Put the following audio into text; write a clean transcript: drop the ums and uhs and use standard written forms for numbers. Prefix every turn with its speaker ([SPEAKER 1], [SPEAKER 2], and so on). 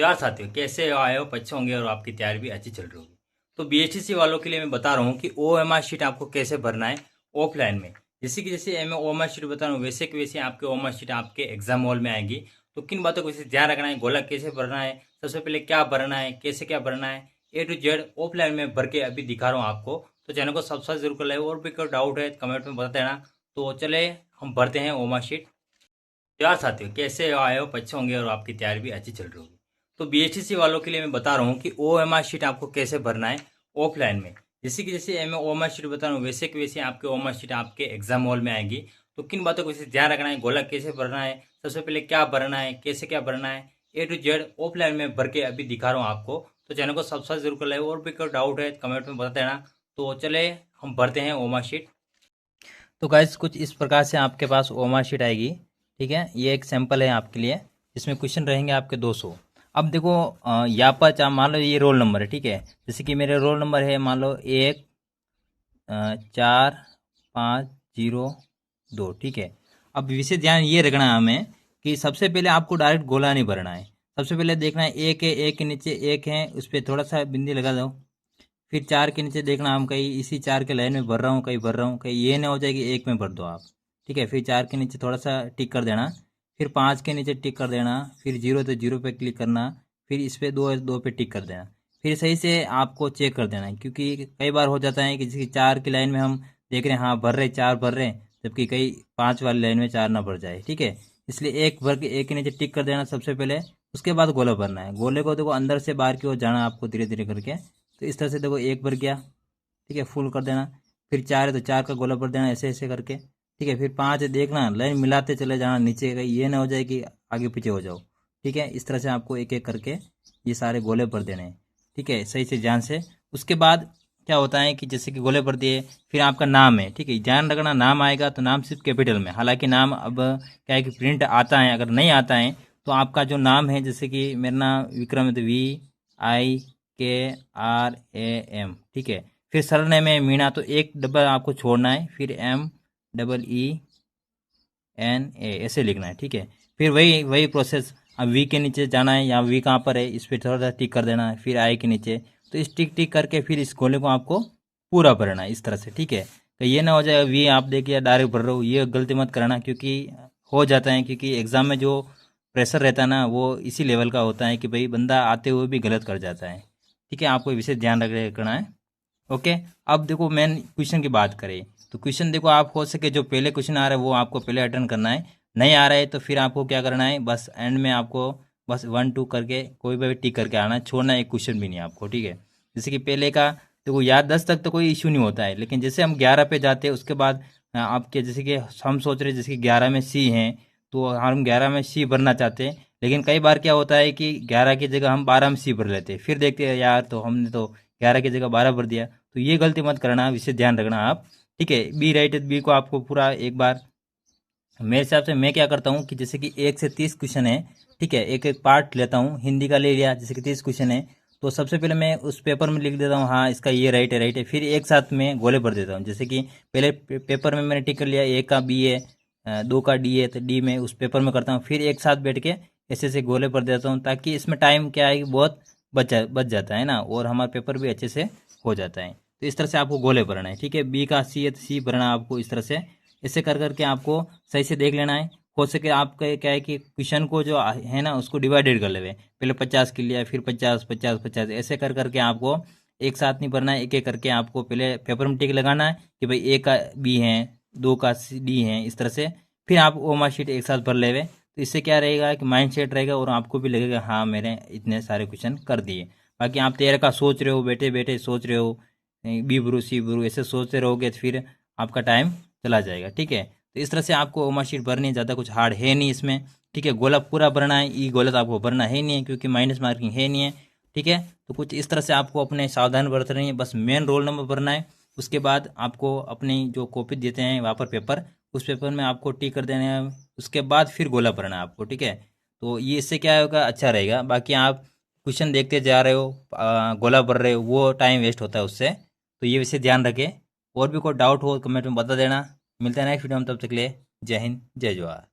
[SPEAKER 1] यार साथियों, कैसे आए हो? अच्छे होंगे और आपकी तैयारी भी अच्छी चल रही होगी। तो बीएचईसी वालों के लिए मैं बता रहा हूँ कि ओएमआर शीट आपको कैसे भरना है ऑफलाइन में। जैसे मैं ओएमआर शीट बता रहा हूँ, वैसे कि वैसे आपके ओएमआर शीट आपके एग्जाम हॉल में आएगी। तो किन बातों को वैसे ध्यान रखना है, गोला कैसे भरना है, सबसे पहले क्या भरना है, कैसे क्या भरना है, ए टू जेड ऑफलाइन में भर के अभी दिखा रहा हूँ आपको। तो चैनल को सब्सक्राइब जरूर कर ले, और भी कोई डाउट है कमेंट में बता देना। तो चले हम भरते हैं ओएमआर शीट। यार साथियों, कैसे आए हो? अच्छे होंगे और आपकी तैयारी भी अच्छी चल रही होगी। तो बीएचईसी वालों के लिए मैं बता रहा हूँ कि ओएमआर शीट आपको कैसे भरना है ऑफलाइन में। जैसे मैं ओएमआर शीट बता रहा हूँ, वैसे कि वैसे आपके ओएमआर शीट आपके एग्जाम हॉल में आएगी। तो किन बातों को वैसे ध्यान रखना है, गोला कैसे भरना है, सबसे पहले क्या भरना है, कैसे क्या भरना है, ए टू जेड ऑफलाइन में भर के अभी दिखा रहा हूँ आपको। तो चैनल को सब्सक्राइब जरूर कर ले, और भी कोई डाउट है कमेंट में बता देना। तो चले हम भरते हैं ओएमआर शीट। तो गाइस, कुछ इस प्रकार से आपके पास ओएमआर शीट आएगी। ठीक है, ये एक सैंपल है आपके लिए। इसमें क्वेश्चन रहेंगे आपके 200। अब देखो, यहाँ पर मान लो ये रोल नंबर है। ठीक है, जैसे कि मेरे रोल नंबर है, मान लो 1 4 5 0 2। ठीक है, अब विशेष ध्यान ये रखना है हमें कि सबसे पहले आपको डायरेक्ट गोला नहीं भरना है। सबसे पहले देखना है एक है, एक के नीचे एक है, उस पर थोड़ा सा बिंदी लगा दो। फिर 4 के नीचे देखना, हम कहीं इसी 4 के लाइन में भर रहा हूँ, कहीं भर रहा हूँ, कहीं ये ना हो जाए कि एक में भर दो आप। ठीक है, फिर 4 के नीचे थोड़ा सा टिक कर देना। फिर 5 के नीचे टिक कर देना। फिर 0 तो 0 पे क्लिक करना। फिर इस पे 2 2 पे टिक कर देना। फिर सही से आपको चेक कर देना है, क्योंकि कई बार हो जाता है कि जैसे 4 की लाइन में हम देख रहे हैं, हाँ भर रहे 4 भर रहे हैं, जबकि कई 5 वाली लाइन में 4 ना भर जाए। ठीक है, इसलिए एक भर के एक के नीचे टिक कर देना सबसे पहले। उसके बाद गोला भरना है। गोले को देखो अंदर से बाहर की ओर जाना आपको, धीरे धीरे करके। तो इस तरह से देखो, एक भर गया। ठीक है, फुल कर देना। फिर 4 है तो 4 का गोला भर देना, ऐसे ऐसे करके। ठीक है, फिर 5 है, देखना लाइन मिलाते चले जाना नीचे, कहीं ये ना हो जाए कि आगे पीछे हो जाओ। ठीक है, इस तरह से आपको एक एक करके ये सारे गोले भर देने हैं। ठीक है, सही से ध्यान से। उसके बाद क्या होता है कि जैसे कि गोले भर दिए, फिर आपका नाम है। ठीक है, ध्यान रखना, नाम आएगा तो नाम सिर्फ कैपिटल में। हालांकि नाम अब क्या है कि प्रिंट आता है, अगर नहीं आता है तो आपका जो नाम है, जैसे कि मेरा नाम विक्रम है तो VIKRAM। ठीक है, फिर सरनेम में मीणा, तो एक डबल आपको छोड़ना है, फिर MEENA ऐसे लिखना है। ठीक है, फिर वही वही प्रोसेस। अब वी के नीचे जाना है, या वी कहाँ पर है इस पर थोड़ा सा टिक कर देना है, फिर आई के नीचे। तो इस टिक टिक करके फिर इस गोले को आपको पूरा भरना है इस तरह से। ठीक है, तो ये ना हो जाए वी आप देखिए डायरेक्ट भर रहे हो, ये गलती मत करना, क्योंकि हो जाता है, क्योंकि एग्जाम में जो प्रेशर रहता है ना, वो इसी लेवल का होता है कि भाई बंदा आते हुए भी गलत कर जाता है। ठीक है, आपको विशेष ध्यान रखना है। ओके, अब देखो मेन क्वेश्चन की बात करें तो क्वेश्चन देखो, आप हो सके जो पहले क्वेश्चन आ रहा है वो आपको पहले अटेंड करना है। नहीं आ रहा है तो फिर आपको क्या करना है, बस एंड में आपको बस 1 2 करके कोई भी टिक करके आना है, छोड़ना एक क्वेश्चन भी नहीं आपको। ठीक है, जैसे कि पहले का देखो, याद 10 तक तो कोई इशू नहीं होता है, लेकिन जैसे हम 11 पे जाते हैं उसके बाद आपके जैसे कि हम सोच रहे हैं जैसे कि 11 में सी हैं, तो हम 11 में सी भरना चाहते हैं। लेकिन कई बार क्या होता है कि 11 की जगह हम 12 में सी भर लेते हैं, फिर देखते हैं यार तो हमने तो 11 की जगह 12 भर दिया। तो ये गलती मत करना, विशेष ध्यान रखना आप। ठीक है, बी राइट बी को आपको पूरा एक बार, मेरे हिसाब से मैं क्या करता हूँ कि जैसे कि 1 से 30 क्वेश्चन है। ठीक है, एक एक पार्ट लेता हूँ, हिंदी का ले लिया, जैसे कि 30 क्वेश्चन है, तो सबसे पहले मैं उस पेपर में लिख देता हूँ हाँ इसका ये राइट है, राइट है। फिर एक साथ में गोले भर देता हूँ, जैसे कि पहले पेपर में मैंने टिक कर लिया, एक का बी है, 2 का डी है, तो डी में उस पेपर में करता हूँ, फिर एक साथ बैठ के ऐसे ऐसे गोले भर देता हूँ, ताकि इसमें टाइम क्या है कि बहुत बच जाता है ना, और हमारा पेपर भी अच्छे से हो जाता है। तो इस तरह से आपको गोले भरना है। ठीक है, बी का सी है तो सी भरना आपको इस तरह से। ऐसे कर करके आपको सही से देख लेना है। हो सके आपका क्या है कि क्वेश्चन को जो है ना उसको डिवाइडेड कर लेवे, पहले 50 के लिया, फिर 50 50 50, ऐसे कर करके आपको एक साथ नहीं भरना है, एक एक करके आपको पहले पेपर में टिक लगाना है कि भाई ए का बी है, 2 का डी है, इस तरह से। फिर आप वो मार्कशीट एक साथ भर लेवे, तो इससे क्या रहेगा कि माइंड सेट रहेगा, और आपको भी लगेगा हाँ मैंने इतने सारे क्वेश्चन कर दिए। बाकी आप 13 का सोच रहे हो, बैठे बैठे सोच रहे हो, बी ब्रू सी ब्रू ऐसे सोचते रहोगे तो फिर आपका टाइम चला जाएगा। ठीक है, तो इस तरह से आपको ओमा शीट भरनी है, ज़्यादा कुछ हार्ड है नहीं इसमें। ठीक है, गोला पूरा भरना है, ई गोला तो आपको भरना है नहीं है, क्योंकि माइनस मार्किंग है नहीं है। ठीक है, तो कुछ इस तरह से आपको अपने सावधान बरतनी है, बस मेन रोल नंबर भरना है। उसके बाद आपको अपनी जो कॉपी देते हैं वहाँ पर पेपर, उस पेपर में आपको टिक कर देना है। उसके बाद फिर गोला भरना है आपको। ठीक है, तो ये इससे क्या होगा, अच्छा रहेगा। बाकी आप क्वेश्चन देखते जा रहे हो, गोला भर रहे हो, वो टाइम वेस्ट होता है उससे। तो ये विषय ध्यान रखें। और भी कोई डाउट हो कमेंट में बता देना। मिलते हैं नेक्स्ट वीडियो में, तब तक के लिए जय हिंद जय जवाहर।